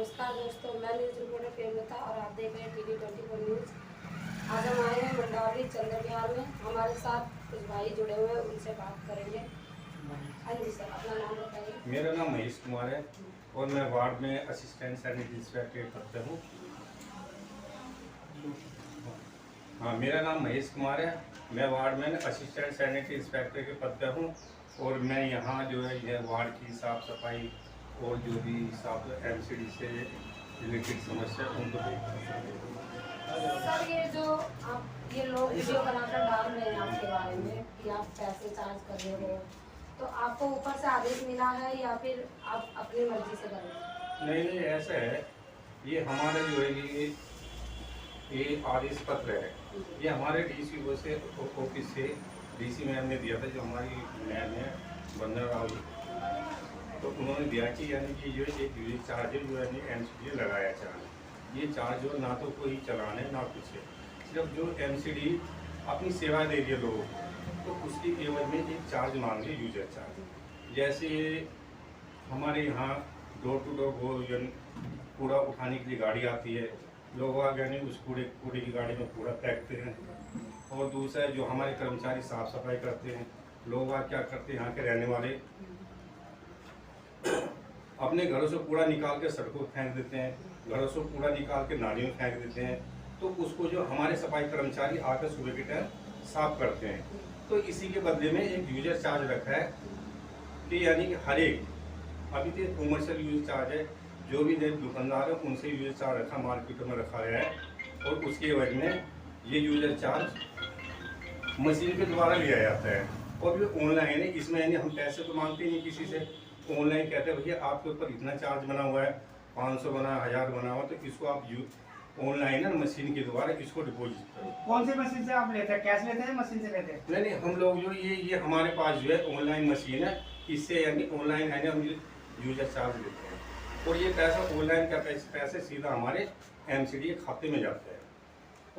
नमस्कार दोस्तों, मैं न्यूज रिपोर्टर प्रेमलता और आप देख रहे हैं टीवी 24 न्यूज। आज हम आए हैं मंडावली चंद्र विहार में। हमारे साथ कुछ भाई जुड़े हुए हैं, उनसे बात करेंगे। हाँ जी सर, अपना नाम बताइए। मेरा नाम महेश कुमार है और मैं वार्ड में असिस्टेंट सैनिटरी इंस्पेक्टर करता हूँ। हाँ, मेरा नाम महेश कुमार है। मैं वार्ड में असिस्टेंट सैनिटरी इंस्पेक्टर के पद पर हूँ और मैं यहाँ जो है यह वार्ड की साफ़ सफाई और जो भी साफ एमसीडी से रिलेटेड समस्या उनको देखता हूँ। सर, ये जो आप ये लोग वीडियो बनाकर डाल रहे हैं आपके बारे में कि आप पैसे चार्ज कर रहे हो, तो आपको ऊपर से आदेश मिला है या फिर आप अपनी मर्जी से कर रहे हैं? नहीं, ऐसा है, ये हमारा जो है ये आदेश पत्र है। ये हमारे डीसी से ऑफिस से डीसी मैम ने दिया था, जो हमारी मैम है वंदना राव, तो उन्होंने दिया कि यानी कि जो एक यूनिक चार्ज जो है एमसीडी लगाया चार्ज। ये चार्ज जो ना तो कोई चलान है ना कुछ है, सिर्फ जो एमसीडी अपनी सेवा दे रही है लोगों को, तो उसकी एवज में एक चार्ज मांग रही यूजर चार्ज। जैसे हमारे यहाँ डोर टू डोर कूड़ा उठाने के लिए गाड़ी आती है, लोग यानी उस कूड़े की गाड़ी में कूड़ा फेंकते हैं। और दूसरा जो हमारे कर्मचारी साफ सफाई करते हैं, लोग क्या करते हैं, यहाँ के रहने वाले अपने घरों से कूड़ा निकाल के सड़कों पर फेंक देते हैं, घरों से कूड़ा निकाल के नालियों में फेंक देते हैं। तो उसको जो हमारे सफाई कर्मचारी आकर सुबह के टाइम साफ करते हैं। तो इसी के बदले में एक यूजर चार्ज रखा है कि यानी कि हर एक, अभी तो कॉमर्शियल यूजर चार्ज है, जो भी दुकानदार है उनसे यूजर चार्ज रखा मार्केटों में रखा गया है। और उसके वजह में ये यूजर चार्ज मशीन के द्वारा लिया जाता है और ये ऑनलाइन है। इसमें यानी हम पैसे तो मांगते नहीं किसी से, ऑनलाइन कहते हैं भैया आपके ऊपर इतना चार्ज बना हुआ है, 500 बना, 1000 बना हुआ, तो इसको आप ऑनलाइन है मशीन के द्वारा इसको डिपॉजिट करो। कौन सी मशीन से आप लेते हैं, कैश लेते हैं मशीन से लेते हैं? नहीं, हम लोग जो ये हमारे पास जो है ऑनलाइन मशीन है, इससे यानी ऑनलाइन है हम यूजर चार्ज लेते हैं और ये पैसा ऑनलाइन का पैसे सीधा हमारे एमसीडी खाते में जाता है।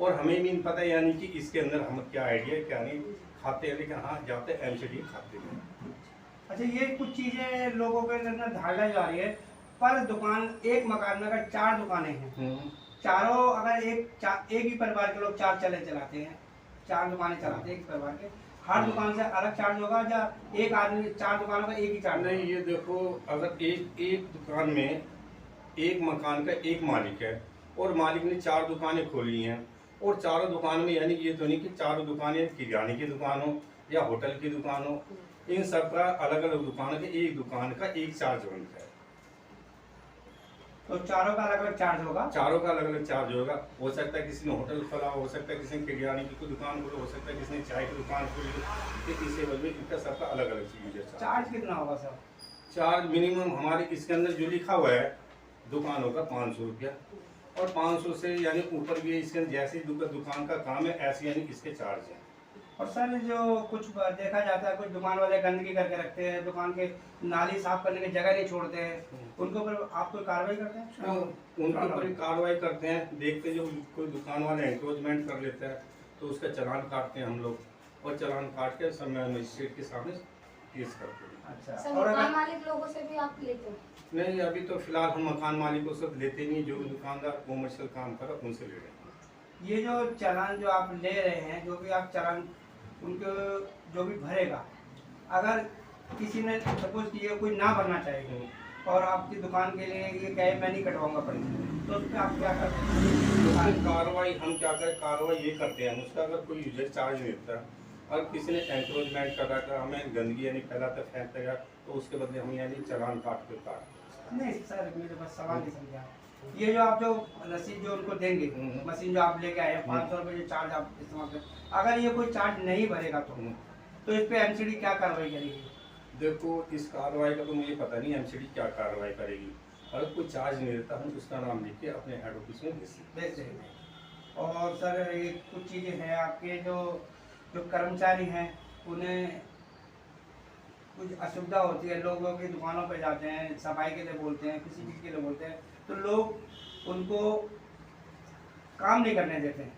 और हमें भी नहीं पता यानी कि इसके अंदर हम क्या आइडिया क्या नहीं खाते हैं, लेकिन हाँ जाते हैं एमसीडी खाते में। अच्छा, ये कुछ चीजें लोगों के अंदर धारणा जा रही है, पर दुकान एक मकान में अगर 4 दुकानें हैं, चारों अगर एक ही परिवार के लोग 4 चलाते हैं, 4 दुकानें चलाते हैं एक परिवार के, हर दुकान से अलग चार्ज होगा या एक आदमी 4 दुकानों का एक ही चार्ज? नहीं, ये देखो, अगर एक दुकान में एक मकान का एक मालिक है और मालिक ने 4 दुकानें खोली हैं और चारों दुकान में यानी ये तो नहीं कि चारों दुकानें किराने की दुकान हो या होटल की दुकान हो, इन सब का अलग अलग दुकान के एक दुकान का एक चार्ज बनता है। तो चारों का अलग अलग चार्ज होगा? चारों का अलग अलग चार्ज होगा। हो सकता है किसी ने होटल खोला, हो सकता है किसी ने किराने की कोई दुकान खोली, हो सकता है किसी ने चाय की दुकान खोली, तो इसी वजह में इनका सबका अलग अलग चीज। चार्ज कितना होगा सर? चार्ज मिनिमम हमारे इसके अंदर जो लिखा हुआ है दुकान होगा 500 रुपया, और 500 से यानी ऊपर भी इसके जैसे दुकान का काम है ऐसे यानी इसके चार्ज है। और सर, जो कुछ देखा जाता है, कुछ दुकान वाले गंदगी करके रखते हैं, दुकान के नाली साफ करने की जगह नहीं छोड़ते हैं, उनके ऊपर आप कोई कार्रवाई करते हैं? उनके ऊपर कार्रवाई करते हैं। देखते जो कोई दुकान वाले एंक्रोचमेंट कर लेता है तो उसका चालान काटते हैं हम लोग, और चालान काट के सब मजिस्ट्रेट के सामने केस करते हैं। अच्छा, सर, और मकान मालिक लोगों से भी आप लेते हो? नहीं, अभी तो फिलहाल हम मकान मालिकों से लेते नहीं, जो भी दुकानदार कॉमर्शियल काम कर उनसे ले रहे हैं। ये जो चालान जो आप ले रहे हैं, जो भी आप चालान उनको जो भी भरेगा, अगर किसी ने सपोज किया कोई ना भरना चाहिए और आपकी दुकान के लिए ये कहे मैं नहीं कटवाऊंगा पैसे, तो उस पर आप क्या करते हैं? कार्रवाई हम क्या करें, कार्रवाई ये करते हैं उसका, अगर कोई यूजर चार्ज नहीं देता और किसी ने एंक्रोचमेंट कर रहा था, हमें गंदगी यानी फैलाता फेंकता गया, तो उसके बदले हम यानी चालान काट के नहीं सर, मेरे बस सवाल नहीं समझा। ये जो आप जो रसीद जो उनको देंगे, मशीन जो आप लेके आए हैं 500 रुपये जो चार्ज आप इस्तेमाल करें, अगर ये कोई चार्ज नहीं भरेगा तो इस पे एमसीडी क्या कार्रवाई करेगी? देखो, इस कार्रवाई का तो मुझे पता नहीं एमसीडी क्या कार्रवाई करेगी। अगर कोई चार्ज नहीं देता हम उसका नाम लिख के अपने हेड ऑफिस में भेज देंगे। और सर, ये कुछ चीज़ें हैं आपके जो कर्मचारी हैं, उन्हें कुछ असुविधा होती है, लोगों की दुकानों पे जाते हैं, सफाई के लिए बोलते हैं, किसी चीज़ के लिए बोलते हैं, तो लोग उनको काम नहीं करने देते हैं,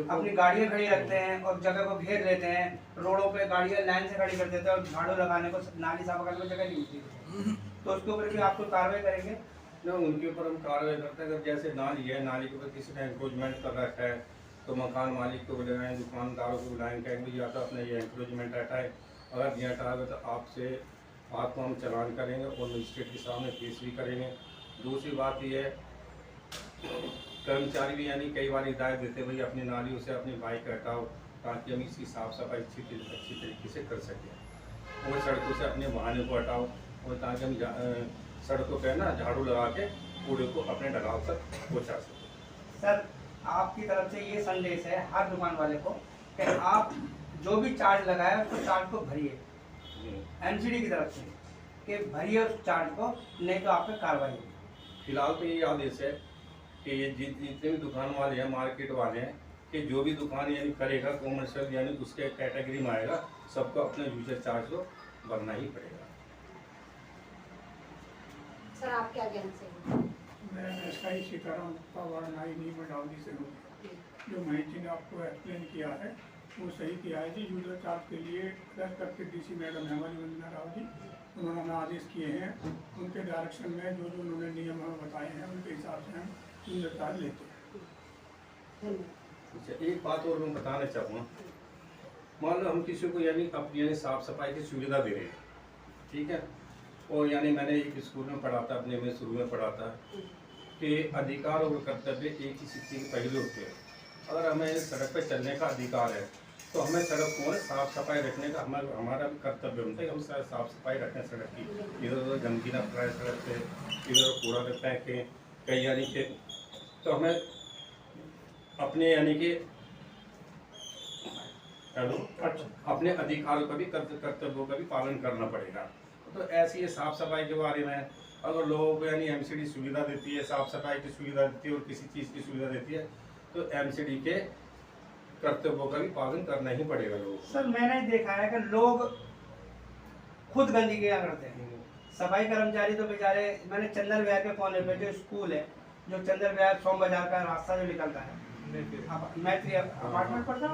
अपनी गाड़ियाँ खड़ी रखते हैं और जगह को घेर लेते हैं, रोडों पे गाड़ियाँ लाइन से खड़ी कर देते हैं और झाड़ू लगाने को, नाली साफ करने को जगह नहीं मिलती, तो उसके ऊपर भी आप कोई कार्रवाई करेंगे? ना उनके ऊपर हम कार्रवाई करते हैं। अगर जैसे नाली है, नाली के ऊपर किसी ने एंक्रोचमेंट कर रखा है तो मकान मालिक को बुलाएं, दुकानदारों को बुलाएं, कहेंगे या तो अपने ये एंक्रोचमेंट हटाए, अगर नहीं हटाएगा तो आपको हम चालान करेंगे और मजिस्ट्रेट के सामने केस भी करेंगे। दूसरी बात ये है, कर्मचारी भी यानी कई बार हिदायत देते भाई अपनी नालियों से अपनी बाइक हटाओ ताकि हम इसकी साफ़ सफाई अच्छी तरीके से कर सकें, और सड़कों से अपने वाहनों को हटाओ, और ताकि हम सड़कों पर ना झाड़ू लगा के कूड़े को अपने ढलाव तक पहुँचा सकें। सर आपकी तरफ से ये संदेश है हर दुकान वाले को कि आप जो भी चार्ज लगाए उसको चार्ज को भरिए, एमसीडी की तरफ से कि भरिए उस चार्ज को, नहीं तो आप पे कार्रवाई होगी। फिलहाल तो ये आदेश है कि ये जितने भी दुकान वाले हैं, मार्केट वाले हैं, कि जो भी दुकान यानी करेगा कॉमर्शियल यानी उसके कैटेगरी में आएगा, सबको अपने यूजर चार्ज को भरना ही पड़ेगा। सर आप क्या कहना चाहिए? मैं ऐसा ही सीताराम वार्ड 9 मंडावली से हूँ। जो महेश जी ने आपको एक्सप्लेन किया है वो सही किया है जी। यूजर चार्ज के लिए रेस्पेक्टेड डीसी मैडम है हमारी वंदना राव जी, उन्होंने हमें आदेश किए हैं, उनके डायरेक्शन में जो जो उन्होंने नियम हमें बताए हैं उनके हिसाब से हम यूजर चार्ज लेते हैं। अच्छा, एक बात और मैं बताना चाहूँगा, मान लो हम किसी को यानी अपनी यानी साफ़ सफाई की सुविधा दे रहे हैं, ठीक है, और यानी मैंने एक स्कूल में पढ़ा था, अपने में शुरू में पढ़ा था कि अधिकार और कर्तव्य एक ही सिक्के के पहलू होते हैं। अगर हमें सड़क पर चलने का अधिकार है तो हमें सड़क को साफ़ सफाई रखने का हमारा भी कर्तव्य होता है। हम साफ़ सफाई रखें सड़क की, इधर उधर गंदगी ना फैलाए सड़क पे, इधर कूड़ा न फेंकें कहीं यानी कि, तो हमें अपने यानी कि अपने अधिकारों का भी कर्तव्यों का भी पालन करना पड़ेगा। तो ऐसी है साफ़ सफाई के बारे में, अगर लोगों को यानी एमसीडी सुविधा देती है, साफ़ सफाई की सुविधा देती है और किसी चीज़ की सुविधा देती है, तो एमसीडी के कर्तव्यों का भी पालन करना ही पड़ेगा लोगों को। सर मैंने देखा है कि लोग खुद गंदगी क्या करते हैं, सफाई कर्मचारी तो बेचारे, मैंने चंदन विहार के कोने पे जो स्कूल है, जो चंदन विहार सोम बाजार का रास्ता जो निकलता है, मैत्री अपार्टमेंट पड़ता है,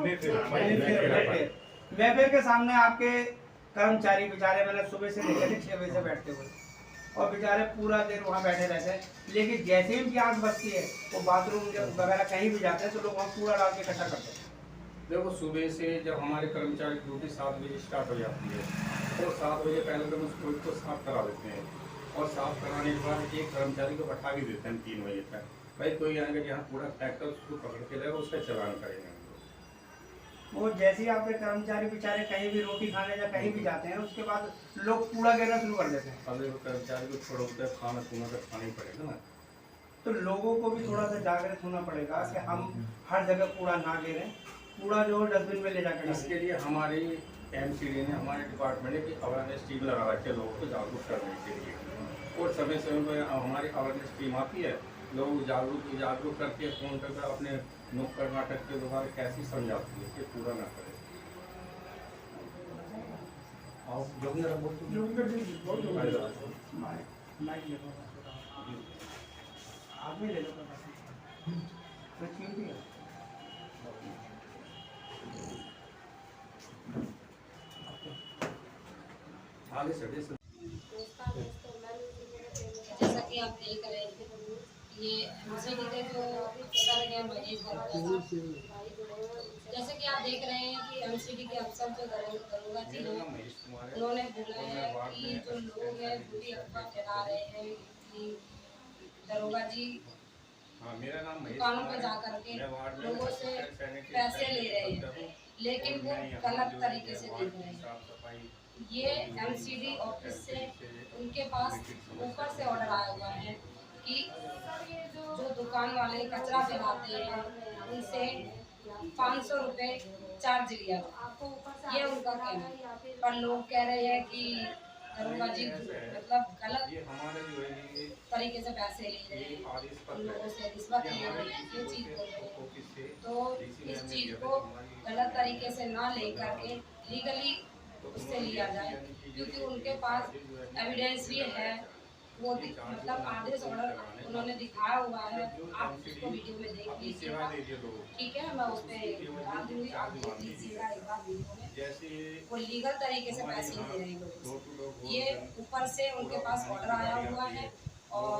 मैफेयर के सामने आपके कर्मचारी बेचारे, मैंने सुबह से लेकर 6 बजे से बैठते हुए, और बेचारे पूरा दिन वहाँ बैठे रहते हैं, लेकिन जैसे ही उनकी आँख बचती है वो बाथरूम वगैरह कहीं भी जाते हैं तो लोग वहाँ पूरा डाल के इकट्ठा करते हैं। देखो सुबह से जब हमारे कर्मचारी की ड्यूटी 7 बजे स्टार्ट हो जाती है, तो 7 बजे पहले तो उसको को साफ करा देते हैं, और साफ कराने के बाद एक कर्मचारी को बैठा भी देते हैं 3 बजे तक, भाई कोई आएगा जहाँ कूड़ा फेंककर उसको पकड़ के लेगा, उसका चालान करेंगे हम लोग। वो जैसे ही आपके कर्मचारी बेचारे कहीं भी रोटी खाने या कहीं भी जाते हैं, उसके बाद लोग कूड़ा गिरना शुरू कर देते हैं। अगर कर्मचारी को छोड़ो तो खाना खुना तो खाना ही पड़ेगा ना। तो लोगों को भी थोड़ा सा जागृत होना पड़ेगा कि हम हर जगह कूड़ा ना गिरें, कूड़ा जो डस्टबिन में ले जाकर। इसके लिए हमारी एमसीडी ने, हमारे डिपार्टमेंट ने की अवेयरनेस टीम लगा रखी है लोगों को जागरूक करने के लिए, और समय समय पर हमारी अवेयरनेस टीम आती है, लोग जागरूक करके फ़ोन कर अपने नुक्कड़ नाटक के द्वारा कैसी समझाती है कि पूरा ना करें। आप जोगिंदर आदमी ले लो तो चीज भी है। आगे सड़े से जैसा कि आप देख रहे हैं, ये एमसीडी के जो सर हैं महेश जी, जैसे कि आप देख रहे हैं कि एमसीडी के अफसर जो दरोगा जी हैं, उन्होंने बोला है कि जो लोग हैं बुरी अफवाह फैला रहे हैं कि दरोगा जी मेरा नाम दुकानों पर जा करके लोगों से पैसे ले रहे हैं, लेकिन वो गलत तरीके से दे रहे हैं। ये एमसीडी ऑफिस से उनके पास ऊपर से ऑर्डर आया हुआ है कि जो दुकान वाले कचरा फैलाते हैं उनसे 500 रुपये चार्ज लिया, ये उनका कहना है। पर लोग कह रहे हैं कि दरोगा जी मतलब गलत तरीके से पैसे ले रहे हैं, उन लोगों से रिश्वत ले रहे हैं, ये चीज़ बोल रहे हैं। तो इस चीज़ को गलत तरीके से ना ले करके लीगली उससे लिया जाए, क्योंकि उनके पास एविडेंस भी है, वो मतलब आदेश ऑर्डर उन्होंने दिखाया हुआ है, आप उसको वीडियो में देख लीजिएगा, ठीक है, मैं उस पर डाल दूँगी, आप देख लीजिएगा एक बार वीडियो में। वो लीगल तरीके से पैसे ले रहे हैं लोगों से, ये ऊपर से उनके पास ऑर्डर आया हुआ है, और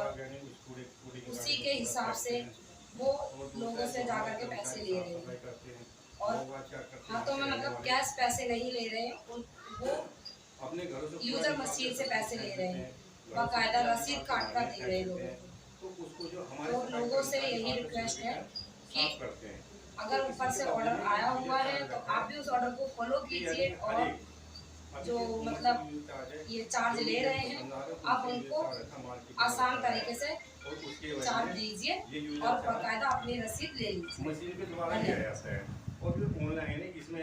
हिसाब से वो लोगों से जाकर के पैसे ले रहे हैं। और हाथों में मतलब कैश पैसे नहीं ले रहे हैं, वो अपने घरों से यूजर मशीन से पैसे ले रहे हैं, बाकायदा रसीद काट कर दे रहे हैं लोगों को। तो उसको जो हमारे तो लोगों से यही रिक्वेस्ट है कि अगर ऊपर से ऑर्डर आया हुआ है तो आप भी उस ऑर्डर को फॉलो कीजिए, और जो मतलब ये चार्ज ले रहे हैं आप उनको आसान तरीके से चार्ज दीजिए और बाकायदा अपनी रसीद ले लीजिए। मशीन के द्वारा किया जाता है और फिर ऑनलाइन इसमें